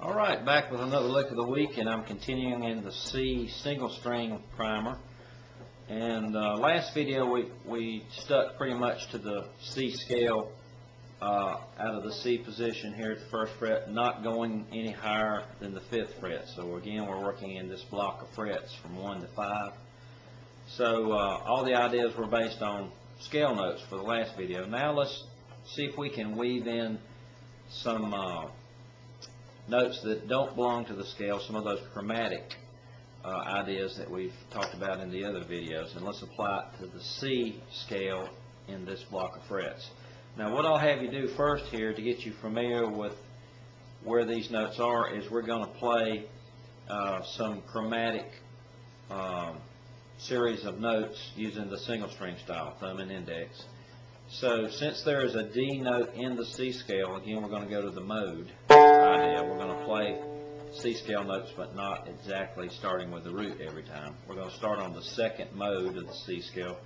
Alright, back with another lick of the week, and I'm continuing in the C single string primer. And last video we stuck pretty much to the C scale out of the C position here at the first fret, not going any higher than the 5th fret. So again, we're working in this block of frets from 1 to 5. So all the ideas were based on scale notes for the last video. Now let's see if we can weave in some notes that don't belong to the scale, some of those chromatic ideas that we've talked about in the other videos, and let's apply it to the C scale in this block of frets. Now what I'll have you do first here to get you familiar with where these notes are is we're going to play some chromatic series of notes using the single string style, thumb and index. So since there is a D note in the C scale, again we're going to go to the mode idea. We're going to play C scale notes, but not exactly starting with the root every time. We're going to start on the second mode of the C scale,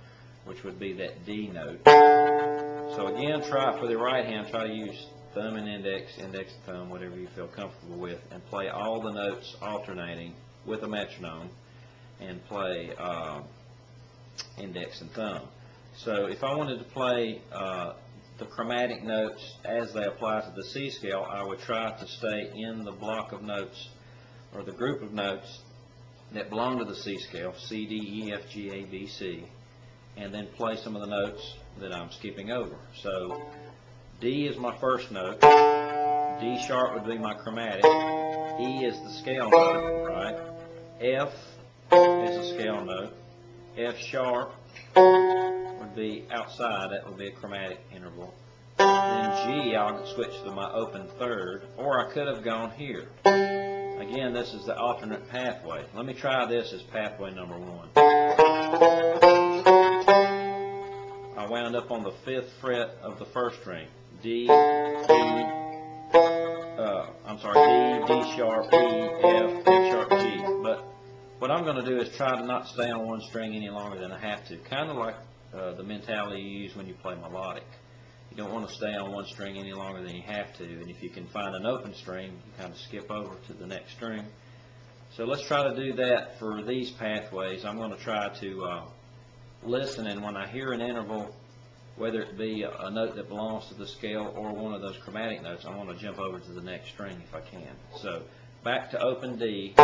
which would be that D note. So again, try for the right hand, try to use thumb and index, index and thumb, whatever you feel comfortable with, and play all the notes alternating with a metronome, and play index and thumb. So if I wanted to play the chromatic notes as they apply to the C scale, I would try to stay in the block of notes, or the group of notes that belong to the C scale, C, D, E, F, G, A, B, C, and then play some of the notes that I'm skipping over. So D is my first note, D sharp would be my chromatic, E is the scale note, right? F is a scale note, F sharp would be outside, that would be a chromatic interval. Then G, I'll switch to my open third, or I could have gone here. Again, this is the alternate pathway. Let me try this as pathway number 1. I wound up on the 5th fret of the first string. D, D sharp, E, F, F sharp, G. But what I'm going to do is try to not stay on one string any longer than I have to. Kind of like the mentality you use when you play melodic. You don't want to stay on one string any longer than you have to, and if you can find an open string, you kind of skip over to the next string. So let's try to do that for these pathways. I'm going to try to listen, and when I hear an interval, whether it be a note that belongs to the scale or one of those chromatic notes, I want to jump over to the next string if I can. So back to open D,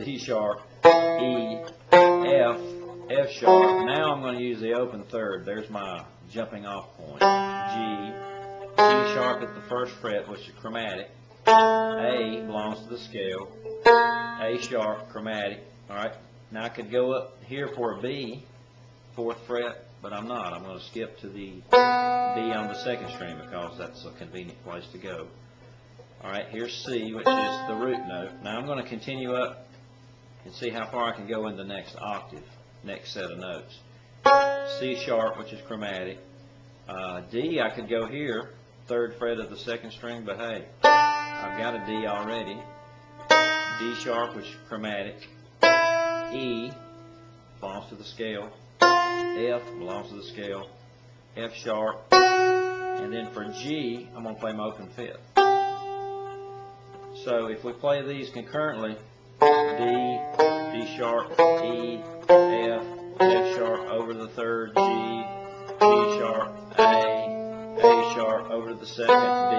D sharp, E, F, F sharp. Now I'm going to use the open third. There's my jumping off point. G, G sharp at the first fret, which is chromatic. A belongs to the scale. A sharp, chromatic. Alright, now I could go up here for a B, 4th fret, but I'm not. I'm going to skip to the B on the second string because that's a convenient place to go. Alright, here's C, which is the root note. Now I'm going to continue up and see how far I can go in the next octave, next set of notes. C sharp, which is chromatic. D, I could go here, 3rd fret of the second string, but hey, I've got a D already. D sharp, which is chromatic. E belongs to the scale. F belongs to the scale. F sharp. And then for G, I'm going to play my open 5th. So if we play these concurrently, D, D sharp, E, F, F sharp over the 3rd, G, G sharp, A sharp over the 2nd, D,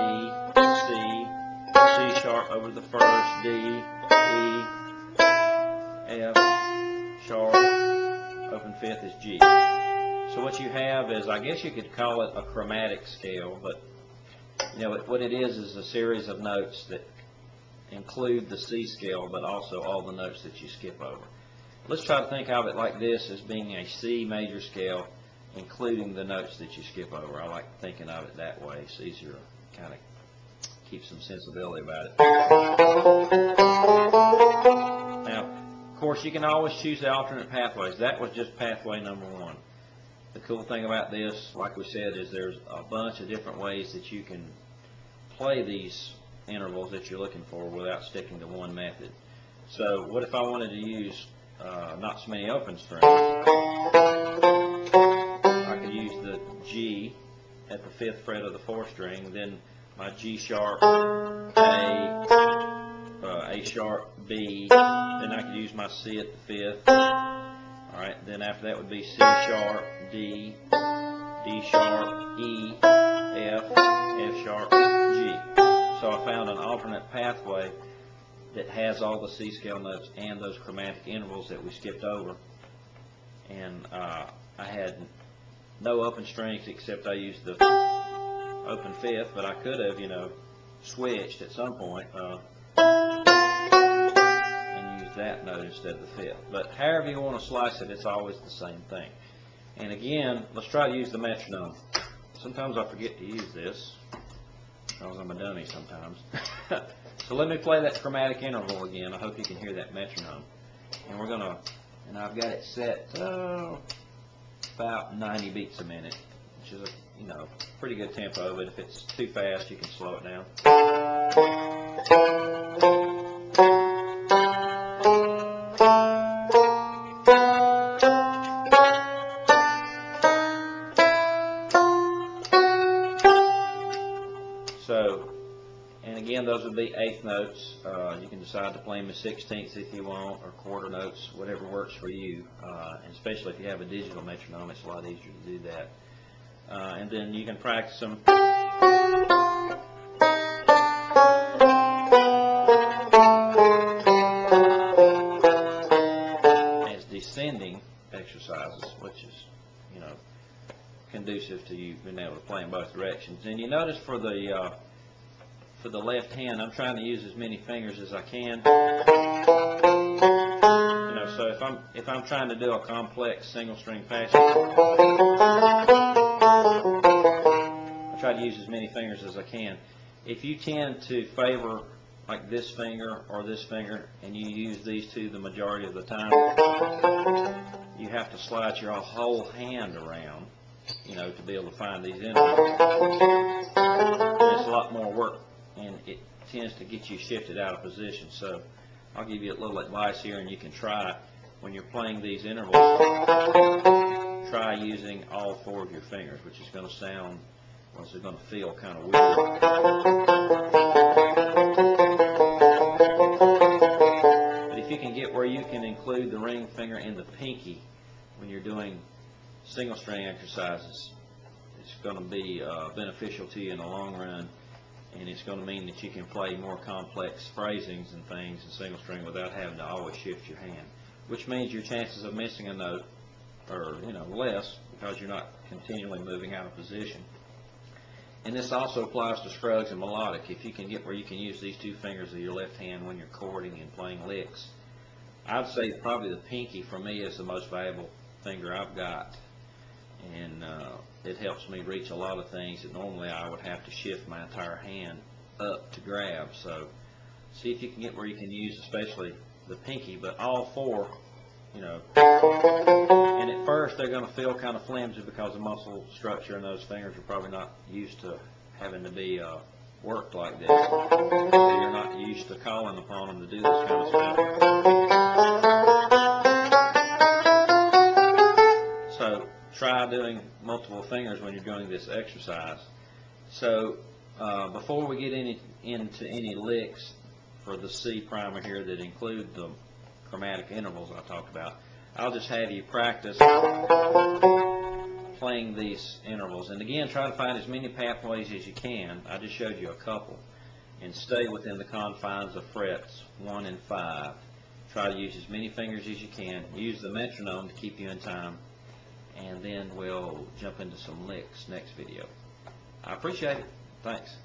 C, C sharp over the 1st, D, E, F, sharp, open 5th is G. So what you have is, I guess you could call it a chromatic scale, but you know what it is a series of notes that include the C scale, but also all the notes that you skip over. Let's try to think of it like this, as being a C major scale, including the notes that you skip over. I like thinking of it that way. It's easier to kind of keep some sensibility about it. Now, of course, you can always choose the alternate pathways. That was just pathway number 1. The cool thing about this, like we said, is there's a bunch of different ways that you can play these intervals that you're looking for without sticking to one method. So what if I wanted to use not so many open strings? I could use the G at the 5th fret of the 4th string, then my G sharp, A sharp, B, then I could use my C at the fifth. Alright, then after that would be C sharp, D, D sharp, E, F, F sharp, G. So I found an alternate pathway that has all the C scale notes and those chromatic intervals that we skipped over. And I had no open strings except I used the open fifth, but I could have, switched at some point and used that note instead of the fifth. But however you want to slice it, it's always the same thing. And again, let's try to use the metronome. Sometimes I forget to use this because I'm a dummy sometimes. So let me play that chromatic interval again. I hope you can hear that metronome. And we're gonna, and I've got it set about 90 beats a minute, which is a pretty good tempo. But if it's too fast, you can slow it down. So, and again, those would be eighth notes. You can decide to play them as sixteenths if you want, or quarter notes, whatever works for you. And especially if you have a digital metronome, it's a lot easier to do that. And then you can practice them as descending exercises, which is, conducive to you being able to play in both directions. And you notice for the left hand, I'm trying to use as many fingers as I can. So if I'm trying to do a complex single string passage, I try to use as many fingers as I can. If you tend to favor like this finger or this finger, and you use these two the majority of the time, you have to slide your whole hand around, to be able to find these intervals. And it's a lot more work, and it tends to get you shifted out of position. So I'll give you a little advice here, and you can try it. When you're playing these intervals, try using all four of your fingers, which is going to sound, it's going to feel kind of weird. But if you can get where you can include the ring finger and the pinky when you're doing single string exercises, it's going to be beneficial to you in the long run, and it's going to mean that you can play more complex phrasings and things in single string without having to always shift your hand, which means your chances of missing a note are less because you're not continually moving out of position. And this also applies to scruggs and melodic. If you can get where you can use these two fingers of your left hand when you're chording and playing licks, I'd say probably the pinky for me is the most valuable finger I've got. And it helps me reach a lot of things that normally I would have to shift my entire hand up to grab. So see if you can get where you can use especially the pinky, but all four, and at first they're going to feel kind of flimsy because the muscle structure in those fingers are probably not used to having to be worked like this. You're not used to calling upon them to do this kind of stuff. So try doing multiple fingers when you're doing this exercise. So before we get into any licks for the C primer here that include the chromatic intervals I talked about, I'll just have you practice playing these intervals. And again, try to find as many pathways as you can. I just showed you a couple. And stay within the confines of frets 1 and 5. Try to use as many fingers as you can. Use the metronome to keep you in time. And then we'll jump into some licks next video. I appreciate it. Thanks.